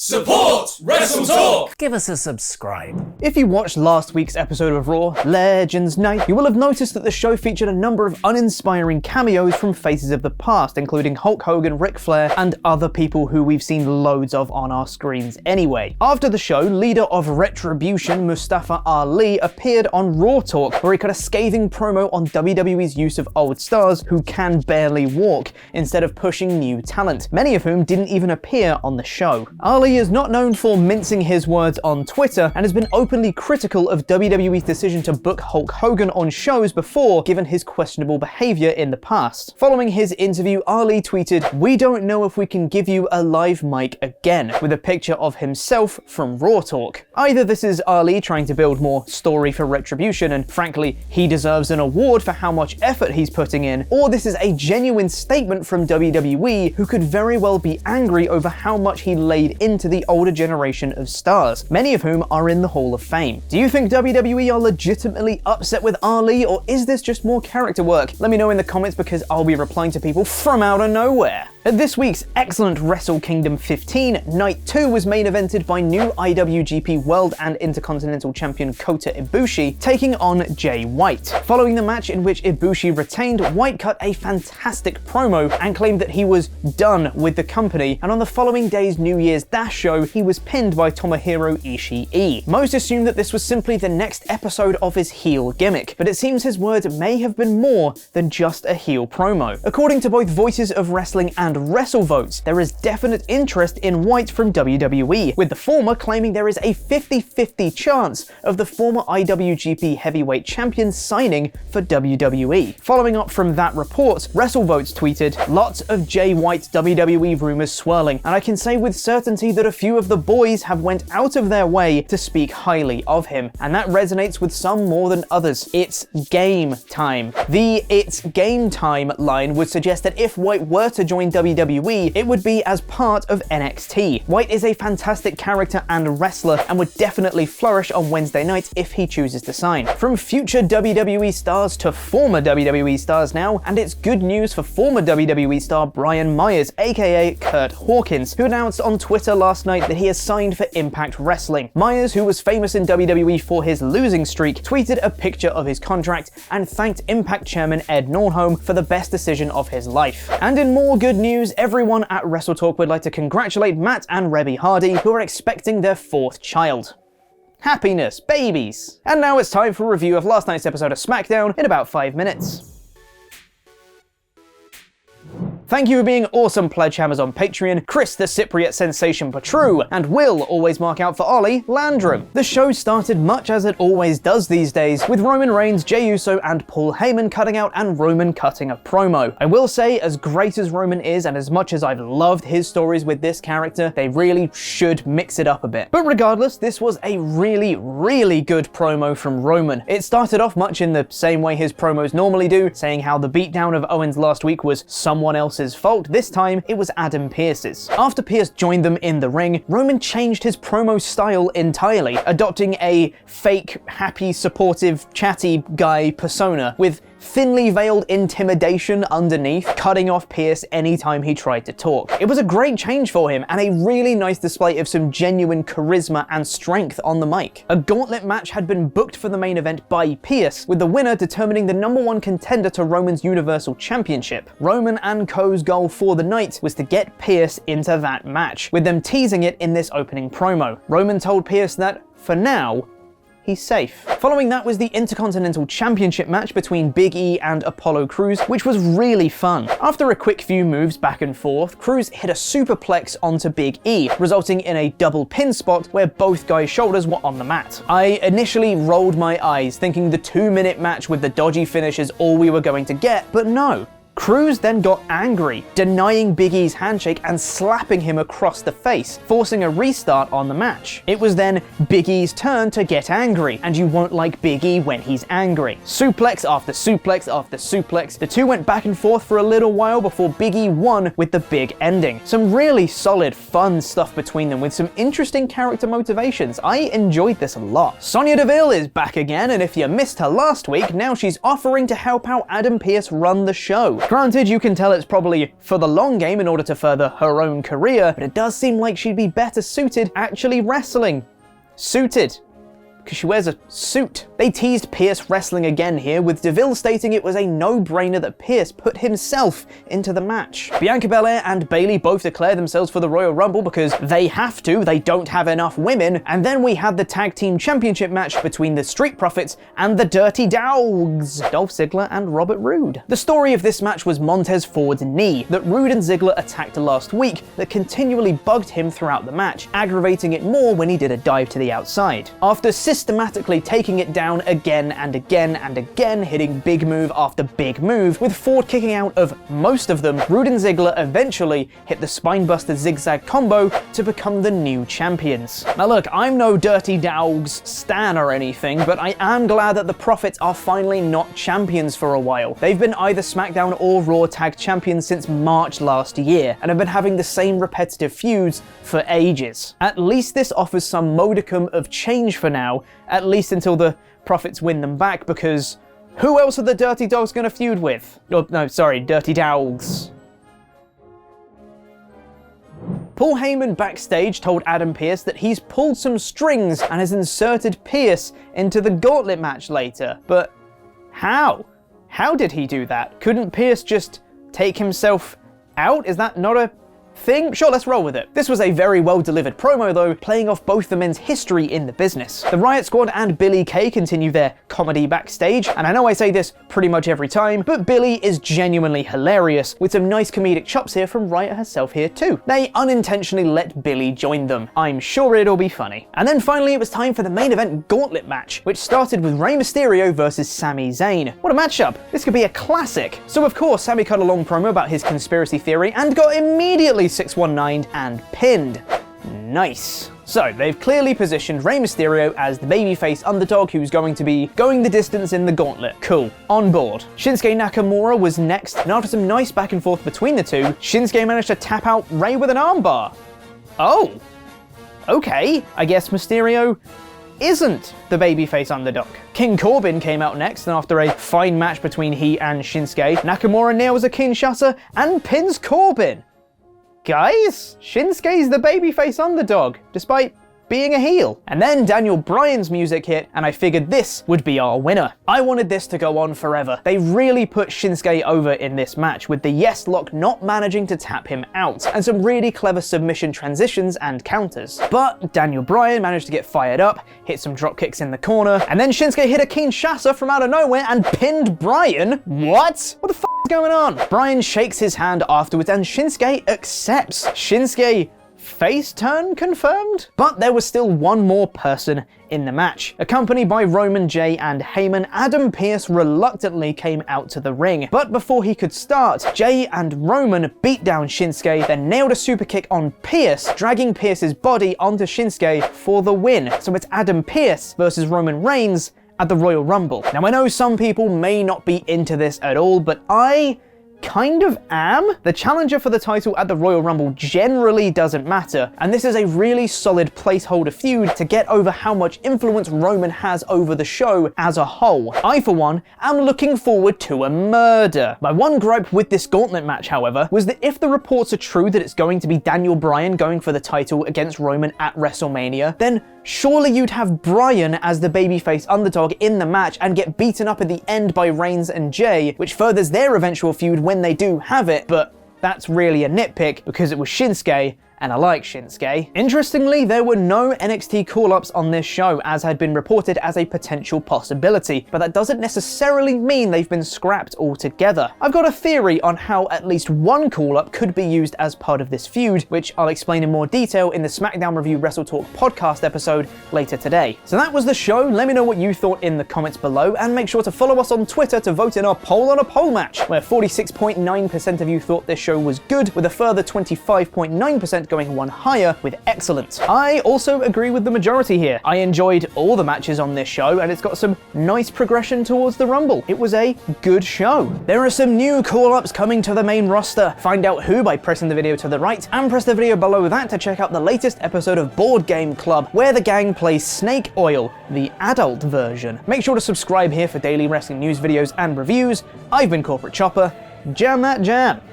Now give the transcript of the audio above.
Support WrestleTalk! Give us a subscribe. If you watched last week's episode of Raw, Legends Night, you will have noticed that the show featured a number of uninspiring cameos from faces of the past, including Hulk Hogan, Ric Flair, and other people who we've seen loads of on our screens anyway. After the show, leader of Retribution, Mustafa Ali, appeared on Raw Talk, where he cut a scathing promo on WWE's use of old stars who can barely walk, instead of pushing new talent, many of whom didn't even appear on the show. Ali is not known for mincing his words on Twitter and has been openly critical of WWE's decision to book Hulk Hogan on shows before, given his questionable behavior in the past. Following his interview, Ali tweeted, "We don't know if we can give you a live mic again," with a picture of himself from Raw Talk. Either this is Ali trying to build more story for Retribution, and frankly, he deserves an award for how much effort he's putting in, or this is a genuine statement from WWE, who could very well be angry over how much he laid into the older generation of stars, many of whom are in the Hall of Fame. Do you think WWE are legitimately upset with Ali, or is this just more character work? Let me know in the comments, because I'll be replying to people from out of nowhere. At this week's excellent Wrestle Kingdom 15, Night 2 was main evented by new IWGP World and Intercontinental Champion Kota Ibushi taking on Jay White. Following the match, in which Ibushi retained, White cut a fantastic promo and claimed that he was done with the company, and on the following day's New Year's Dash show, he was pinned by Tomohiro Ishii. Most assumed that this was simply the next episode of his heel gimmick, but it seems his words may have been more than just a heel promo. According to both Voices of Wrestling and WrestleVotes, there is definite interest in White from WWE, with the former claiming there is a 50-50 chance of the former IWGP Heavyweight Champion signing for WWE. Following up from that report, WrestleVotes tweeted, "Lots of Jay White WWE rumors swirling, and I can say with certainty that a few of the boys have went out of their way to speak highly of him, and that resonates with some more than others. It's game time." The "it's game time" line would suggest that if White were to join WWE, it would be as part of NXT. White is a fantastic character and wrestler, and would definitely flourish on Wednesday nights if he chooses to sign. From future WWE stars to former WWE stars now, and it's good news for former WWE star Brian Myers, aka Kurt Hawkins, who announced on Twitter last night that he has signed for Impact Wrestling. Myers, who was famous in WWE for his losing streak, tweeted a picture of his contract and thanked Impact chairman Ed Nordholm for the best decision of his life. And in more good news, everyone at WrestleTalk would like to congratulate Matt and Rebby Hardy, who are expecting their 4th child. Happiness, babies! And now it's time for a review of last night's episode of SmackDown in about 5 minutes. Thank you for being awesome pledgehammers on Patreon, Chris the Cypriot Sensation Patru, and Will always mark out for Ollie Landrum. The show started much as it always does these days, with Roman Reigns, Jey Uso, and Paul Heyman cutting out and Roman cutting a promo. I will say, as great as Roman is, and as much as I've loved his stories with this character, they really should mix it up a bit. But regardless, this was a really good promo from Roman. It started off much in the same way his promos normally do, saying how the beatdown of Owens last week was someone else's fault. This time, it was Adam Pearce's. After Pearce joined them in the ring, Roman changed his promo style entirely, adopting a fake, happy, supportive, chatty guy persona with thinly veiled intimidation underneath, cutting off Pearce anytime he tried to talk. It was a great change for him, and a really nice display of some genuine charisma and strength on the mic. A gauntlet match had been booked for the main event by Pearce, with the winner determining the #1 contender to Roman's Universal Championship. Roman and Co.'s goal for the night was to get Pearce into that match, with them teasing it in this opening promo. Roman told Pearce that, for now, he's safe. Following that was the Intercontinental Championship match between Big E and Apollo Crews, which was really fun. After a quick few moves back and forth, Crews hit a superplex onto Big E, resulting in a double pin spot where both guys' shoulders were on the mat. I initially rolled my eyes, thinking the 2-minute match with the dodgy finish is all we were going to get, but no. Crews then got angry, denying Big E's handshake and slapping him across the face, forcing a restart on the match. It was then Big E's turn to get angry, and you won't like Big E when he's angry. Suplex after suplex after suplex, the two went back and forth for a little while before Big E won with the big ending. Some really solid, fun stuff between them with some interesting character motivations. I enjoyed this a lot. Sonya Deville is back again, and if you missed her last week, now she's offering to help out Adam Pearce run the show. Granted, you can tell it's probably for the long game in order to further her own career, but it does seem like she'd be better suited actually wrestling. Suited. Because she wears a suit. They teased Pierce wrestling again here, with DeVille stating it was a no-brainer that Pierce put himself into the match. Bianca Belair and Bayley both declare themselves for the Royal Rumble because they have to, they don't have enough women, and then we had the Tag Team Championship match between the Street Profits and the Dirty Dogs, Dolph Ziggler and Robert Roode. The story of this match was Montez Ford's knee that Roode and Ziggler attacked last week that continually bugged him throughout the match, aggravating it more when he did a dive to the outside. After systematically taking it down again and again and again, hitting big move after big move, with Ford kicking out of most of them, Roode and Ziggler eventually hit the spinebuster zigzag combo to become the new champions. Now look, I'm no Dirty Dogs stan or anything, but I am glad that the Profits are finally not champions for a while. They've been either SmackDown or Raw Tag Champions since March last year, and have been having the same repetitive feuds for ages. At least this offers some modicum of change for now, at least until the Profits win them back, because who else are the Dirty Dogs gonna feud with? Oh, no, sorry, Dirty Dogs. Paul Heyman backstage told Adam Pearce that he's pulled some strings and has inserted Pearce into the gauntlet match later. But how? How did he do that? Couldn't Pearce just take himself out? Is that not a thing? Sure, let's roll with it. This was a very well delivered promo though, playing off both the men's history in the business. The Riot Squad and Billie Kay continue their comedy backstage, and I know I say this pretty much every time, but Billie is genuinely hilarious, with some nice comedic chops here from Riot herself here too. They unintentionally let Billie join them. I'm sure it'll be funny. And then finally it was time for the main event gauntlet match, which started with Rey Mysterio versus Sami Zayn. What a matchup! This could be a classic. So of course, Sami cut a long promo about his conspiracy theory and got immediately 619 and pinned. Nice. So, they've clearly positioned Rey Mysterio as the babyface underdog who's going to be going the distance in the gauntlet. Cool. On board. Shinsuke Nakamura was next, and after some nice back and forth between the two, Shinsuke managed to tap out Rey with an armbar. Oh. Okay. I guess Mysterio isn't the babyface underdog. King Corbin came out next, and after a fine match between he and Shinsuke, Nakamura nails a Kinshasa and pins Corbin. Guys, Shinsuke's the babyface underdog, despite being a heel. And then Daniel Bryan's music hit, and I figured this would be our winner. I wanted this to go on forever. They really put Shinsuke over in this match, with the Yes Lock not managing to tap him out, and some really clever submission transitions and counters. But Daniel Bryan managed to get fired up, hit some drop kicks in the corner, and then Shinsuke hit a Kinshasa from out of nowhere and pinned Bryan. What? What the f is going on? Bryan shakes his hand afterwards, and Shinsuke accepts. Shinsuke face turn confirmed? But there was still one more person in the match. Accompanied by Roman, Jay, and Heyman, Adam Pearce reluctantly came out to the ring. But before he could start, Jay and Roman beat down Shinsuke, then nailed a super kick on Pearce, dragging Pearce's body onto Shinsuke for the win. So it's Adam Pearce versus Roman Reigns at the Royal Rumble. Now I know some people may not be into this at all, but I kind of am. The challenger for the title at the Royal Rumble generally doesn't matter, and this is a really solid placeholder feud to get over how much influence Roman has over the show as a whole. I, for one, am looking forward to a murder. My one gripe with this gauntlet match, however, was that if the reports are true that it's going to be Daniel Bryan going for the title against Roman at WrestleMania, then surely you'd have Bryan as the babyface underdog in the match and get beaten up at the end by Reigns and Jay, which furthers their eventual feud when they do have it, but that's really a nitpick because it was Shinsuke, and I like Shinsuke. Interestingly, there were no NXT call-ups on this show, as had been reported as a potential possibility, but that doesn't necessarily mean they've been scrapped altogether. I've got a theory on how at least one call-up could be used as part of this feud, which I'll explain in more detail in the SmackDown Review WrestleTalk podcast episode later today. So that was the show. Let me know what you thought in the comments below, and make sure to follow us on Twitter to vote in our poll on a poll match, where 46.9% of you thought this show was good, with a further 25.9% going one higher with excellent. I also agree with the majority here. I enjoyed all the matches on this show, and it's got some nice progression towards the Rumble. It was a good show. There are some new call-ups coming to the main roster. Find out who by pressing the video to the right, and press the video below that to check out the latest episode of Board Game Club, where the gang plays Snake Oil, the adult version. Make sure to subscribe here for daily wrestling news videos and reviews. I've been Corporate Chopper, Jam that jam.